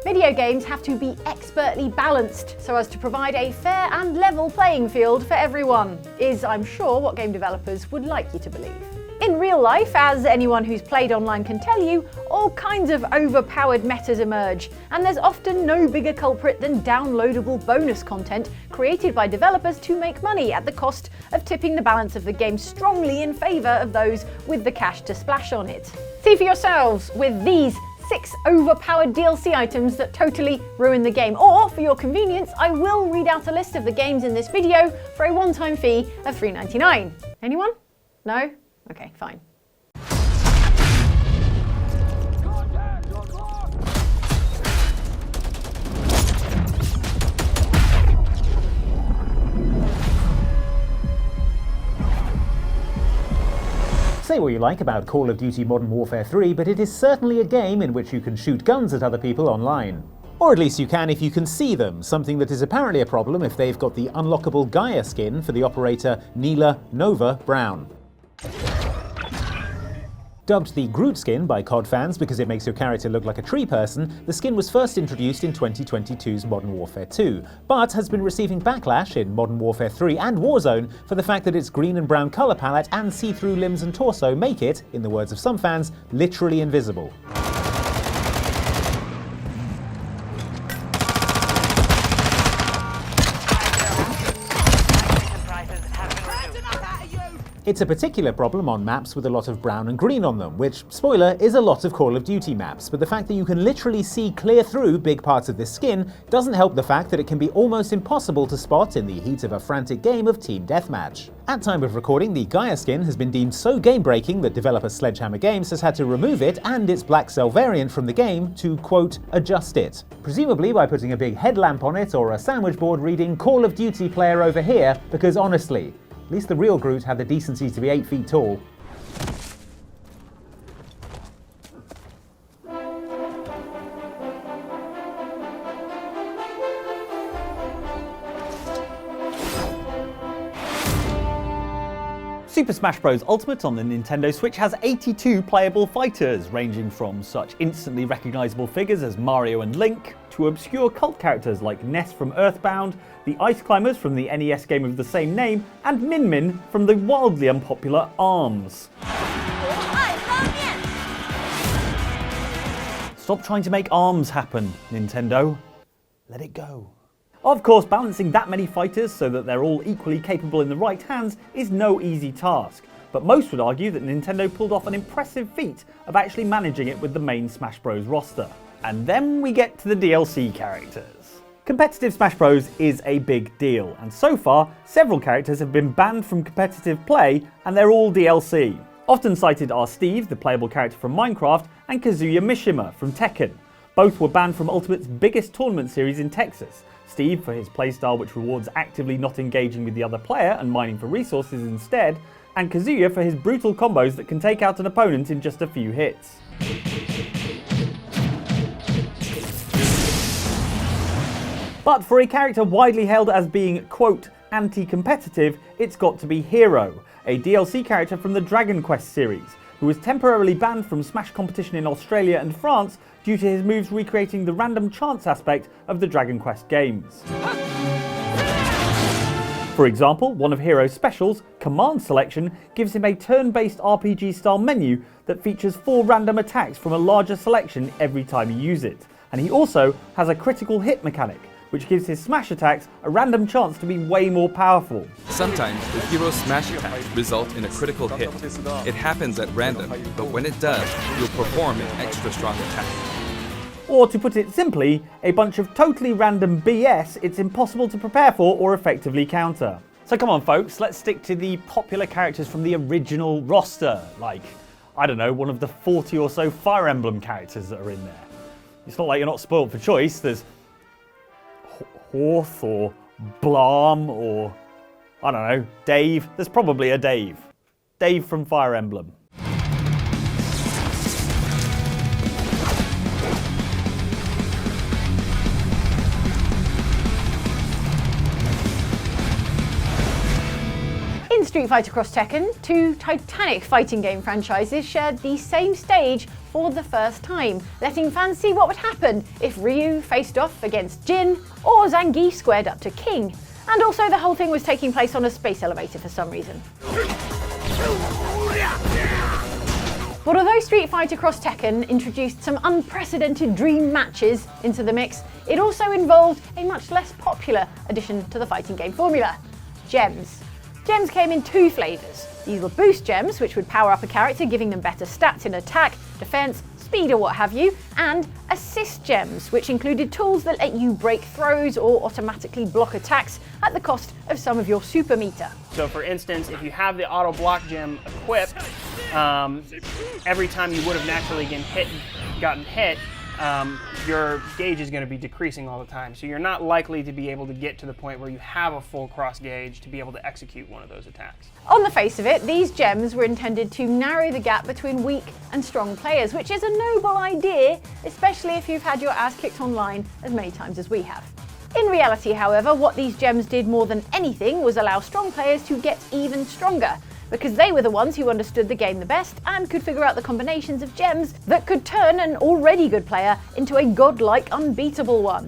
Video games have to be expertly balanced so as to provide a fair and level playing field for everyone, is, I'm sure, what game developers would like you to believe. In real life, as anyone who's played online can tell you, all kinds of overpowered metas emerge, and there's often no bigger culprit than downloadable bonus content created by developers to make money at the cost of tipping the balance of the game strongly in favour of those with the cash to splash on it. See for yourselves with these 6 overpowered DLC items that totally ruin the game. Or, for your convenience, I will read out a list of the games in this video for a one-time fee of $3.99. Anyone? No? Okay, fine. Say what you like about Call of Duty Modern Warfare 3, but it is certainly a game in which you can shoot guns at other people online. Or at least you can if you can see them, something that is apparently a problem if they've got the unlockable Gaia skin for the operator Neela Nova Brown. Dubbed the Groot skin by COD fans because it makes your character look like a tree person, the skin was first introduced in 2022's Modern Warfare 2, but has been receiving backlash in Modern Warfare 3 and Warzone for the fact that its green and brown colour palette and see-through limbs and torso make it, in the words of some fans, literally invisible. It's a particular problem on maps with a lot of brown and green on them, which, spoiler, is a lot of Call of Duty maps, but the fact that you can literally see clear through big parts of this skin doesn't help the fact that it can be almost impossible to spot in the heat of a frantic game of Team Deathmatch. At time of recording, the Gaia skin has been deemed so game-breaking that developer Sledgehammer Games has had to remove it and its black cell variant from the game to, quote, adjust it. Presumably by putting a big headlamp on it or a sandwich board reading Call of Duty player over here, because honestly, at least the real Groot had the decency to be 8 feet tall. Super Smash Bros. Ultimate on the Nintendo Switch has 82 playable fighters, ranging from such instantly recognisable figures as Mario and Link, to obscure cult characters like Ness from Earthbound, the Ice Climbers from the NES game of the same name, and Min Min from the wildly unpopular ARMS. Stop trying to make ARMS happen, Nintendo. Let it go. Of course, balancing that many fighters so that they're all equally capable in the right hands is no easy task, but most would argue that Nintendo pulled off an impressive feat of actually managing it with the main Smash Bros. Roster. And then we get to the DLC characters. Competitive Smash Bros. Is a big deal, and so far, several characters have been banned from competitive play, and they're all DLC. Often cited are Steve, the playable character from Minecraft, and Kazuya Mishima from Tekken. Both were banned from Ultimate's biggest tournament series in Texas. Steve for his playstyle which rewards actively not engaging with the other player and mining for resources instead, and Kazuya for his brutal combos that can take out an opponent in just a few hits. But for a character widely hailed as being, quote, anti-competitive, it's got to be Hero, a DLC character from the Dragon Quest series, who was temporarily banned from Smash competition in Australia and France due to his moves recreating the random chance aspect of the Dragon Quest games. For example, one of Hero's specials, Command Selection, gives him a turn-based RPG-style menu that features 4 random attacks from a larger selection every time you use it. And he also has a critical hit mechanic, which gives his smash attacks a random chance to be way more powerful. Sometimes the hero's smash attacks result in a critical hit. It happens at random, but when it does, you'll perform an extra strong attack. Or to put it simply, a bunch of totally random BS it's impossible to prepare for or effectively counter. So come on folks, let's stick to the popular characters from the original roster, like, I don't know, one of the 40 or so Fire Emblem characters that are in there. It's not like you're not spoiled for choice. There's Horth or Blarm or, I don't know, Dave. There's probably a Dave. Dave from Fire Emblem. In Street Fighter Cross Tekken, 2 titanic fighting game franchises shared the same stage for the first time, letting fans see what would happen if Ryu faced off against Jin or Zangief squared up to King. And also the whole thing was taking place on a space elevator for some reason. But although Street Fighter Cross Tekken introduced some unprecedented dream matches into the mix, it also involved a much less popular addition to the fighting game formula: gems. Gems came in two flavours. These were boost gems, which would power up a character, giving them better stats in attack, defence, speed or what have you, and assist gems, which included tools that let you break throws or automatically block attacks at the cost of some of your super meter. So for instance, if you have the auto block gem equipped, every time you would have naturally gotten hit, your gauge is going to be decreasing all the time. So you're not likely to be able to get to the point where you have a full cross gauge to be able to execute one of those attacks. On the face of it, these gems were intended to narrow the gap between weak and strong players, which is a noble idea, especially if you've had your ass kicked online as many times as we have. In reality, however, what these gems did more than anything was allow strong players to get even stronger, because they were the ones who understood the game the best and could figure out the combinations of gems that could turn an already good player into a godlike, unbeatable one.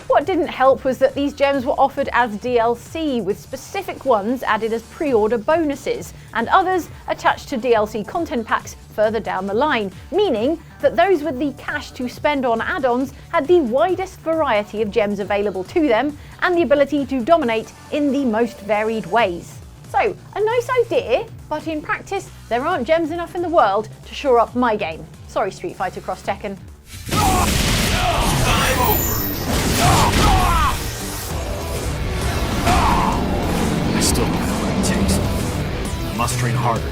What didn't help was that these gems were offered as DLC, with specific ones added as pre-order bonuses, and others attached to DLC content packs further down the line, meaning that those with the cash to spend on add-ons had the widest variety of gems available to them, and the ability to dominate in the most varied ways. So, a nice idea, but in practice, there aren't gems enough in the world to shore up my game. Sorry, Street Fighter Cross Tekken. I still don't have what it takes. I must train harder.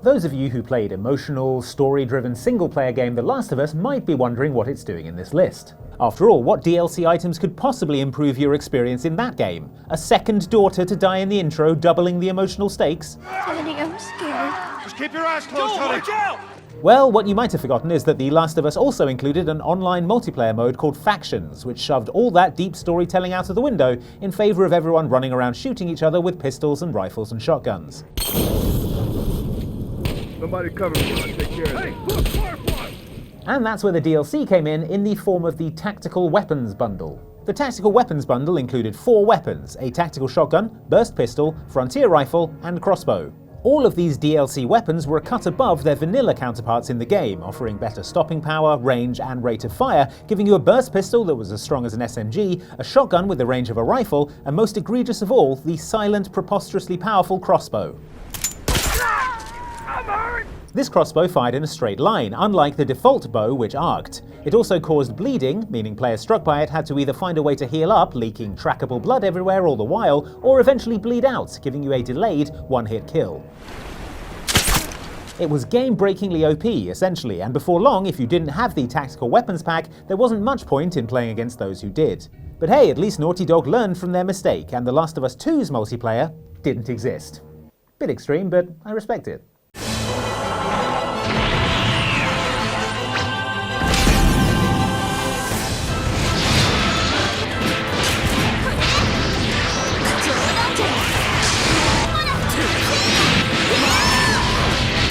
Those of you who played emotional, story-driven single-player game The Last of Us might be wondering what it's doing in this list. After all, what DLC items could possibly improve your experience in that game? A second daughter to die in the intro, doubling the emotional stakes? Daddy, I'm scared. Just keep your eyes closed, honey. Watch out! Well, what you might have forgotten is that The Last of Us also included an online multiplayer mode called Factions, which shoved all that deep storytelling out of the window in favour of everyone running around shooting each other with pistols and rifles and shotguns. Somebody cover me, I'll take care of it. And that's where the DLC came in the form of the Tactical Weapons Bundle. The Tactical Weapons Bundle included 4 weapons: a tactical shotgun, burst pistol, frontier rifle, and crossbow. All of these DLC weapons were a cut above their vanilla counterparts in the game, offering better stopping power, range, and rate of fire, giving you a burst pistol that was as strong as an SMG, a shotgun with the range of a rifle, and most egregious of all, the silent, preposterously powerful crossbow. This crossbow fired in a straight line, unlike the default bow, which arced. It also caused bleeding, meaning players struck by it had to either find a way to heal up, leaking trackable blood everywhere all the while, or eventually bleed out, giving you a delayed one-hit kill. It was game-breakingly OP, essentially, and before long, if you didn't have the Tactical Weapons Pack, there wasn't much point in playing against those who did. But hey, at least Naughty Dog learned from their mistake, and The Last of Us 2's multiplayer didn't exist. Bit extreme, but I respect it.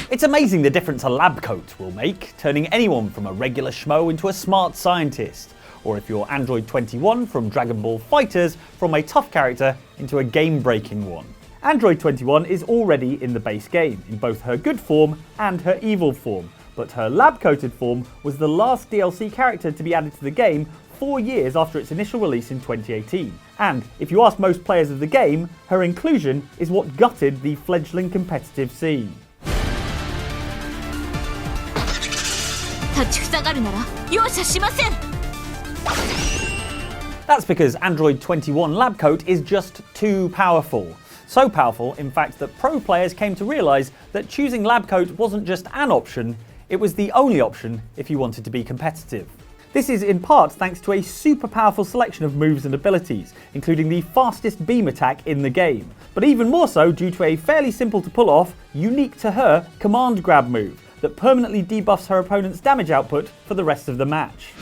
It's amazing the difference a Labcoat will make, turning anyone from a regular schmo into a smart scientist. Or if you're Android 21 from Dragon Ball FighterZ, from a tough character into a game-breaking one. Android 21 is already in the base game, in both her good form and her evil form, but her lab-coated form was the last DLC character to be added to the game 4 years after its initial release in 2018. And if you ask most players of the game, her inclusion is what gutted the fledgling competitive scene. That's because Android 21 Labcoat is just too powerful. So powerful, in fact, that pro players came to realise that choosing Labcoat wasn't just an option, it was the only option if you wanted to be competitive. This is in part thanks to a super powerful selection of moves and abilities, including the fastest beam attack in the game, but even more so due to a fairly simple to pull off, unique to her, command grab move that permanently debuffs her opponent's damage output for the rest of the match.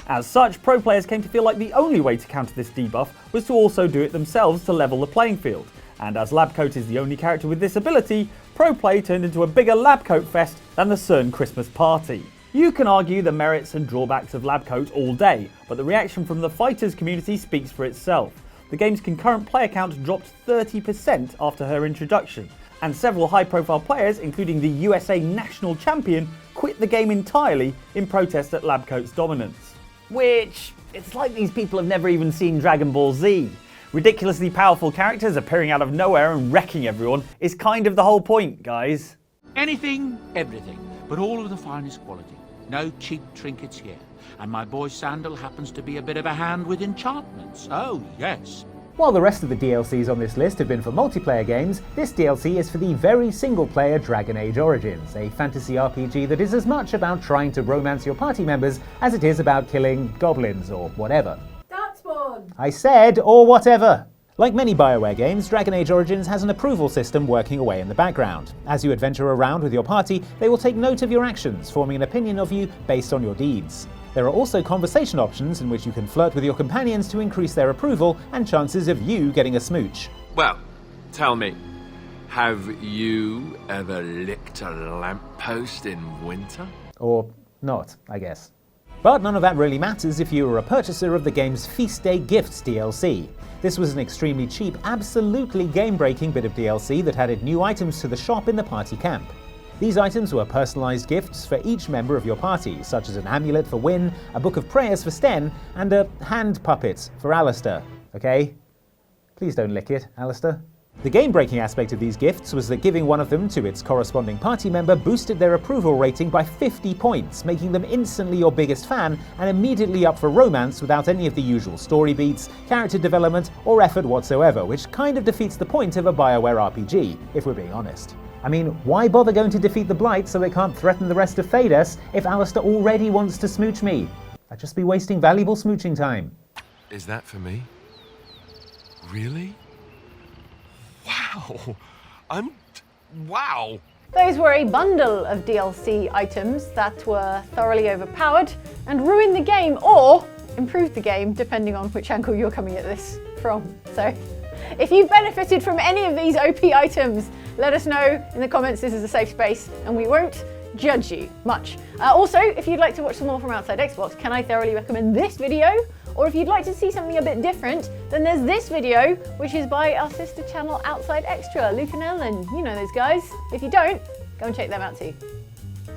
As such, pro players came to feel like the only way to counter this debuff was to also do it themselves to level the playing field. And as Labcoat is the only character with this ability, pro play turned into a bigger Labcoat fest than the CERN Christmas party. You can argue the merits and drawbacks of Labcoat all day, but the reaction from the fighters community speaks for itself. The game's concurrent player count dropped 30% after her introduction, and several high-profile players, including the USA national champion, quit the game entirely in protest at Labcoat's dominance. Which, it's like these people have never even seen Dragon Ball Z. Ridiculously powerful characters appearing out of nowhere and wrecking everyone is kind of the whole point, guys. Anything, everything, but all of the finest quality. No cheap trinkets here. And my boy Sandal happens to be a bit of a hand with enchantments. Oh, yes. While the rest of the DLCs on this list have been for multiplayer games, this DLC is for the very single-player Dragon Age Origins, a fantasy RPG that is as much about trying to romance your party members as it is about killing goblins or whatever. Darkspawn! I said, or whatever. Like many BioWare games, Dragon Age Origins has an approval system working away in the background. As you adventure around with your party, they will take note of your actions, forming an opinion of you based on your deeds. There are also conversation options in which you can flirt with your companions to increase their approval and chances of you getting a smooch. Well, tell me, have you ever licked a lamppost in winter? Or not, I guess. But none of that really matters if you are a purchaser of the game's Feast Day Gifts DLC. This was an extremely cheap, absolutely game-breaking bit of DLC that added new items to the shop in the party camp. These items were personalised gifts for each member of your party, such as an amulet for Wynne, a book of prayers for Sten, and a hand puppet for Alistair. Okay? Please don't lick it, Alistair. The game-breaking aspect of these gifts was that giving one of them to its corresponding party member boosted their approval rating by 50 points, making them instantly your biggest fan and immediately up for romance without any of the usual story beats, character development, or effort whatsoever, which kind of defeats the point of a BioWare RPG, if we're being honest. I mean, why bother going to defeat the Blight so it can't threaten the rest of Phaedus if Alistair already wants to smooch me? I'd just be wasting valuable smooching time. Is that for me? Really? Wow. Wow. Those were a bundle of DLC items that were thoroughly overpowered and ruined the game, or improved the game, depending on which angle you're coming at this from. So, if you've benefited from any of these OP items, let us know in the comments. This is a safe space and we won't judge you much. Also, if you'd like to watch some more from Outside Xbox, can I thoroughly recommend this video? Or if you'd like to see something a bit different, then there's this video, which is by our sister channel Outside Extra, Luke and Ellen. You know those guys. If you don't, go and check them out too.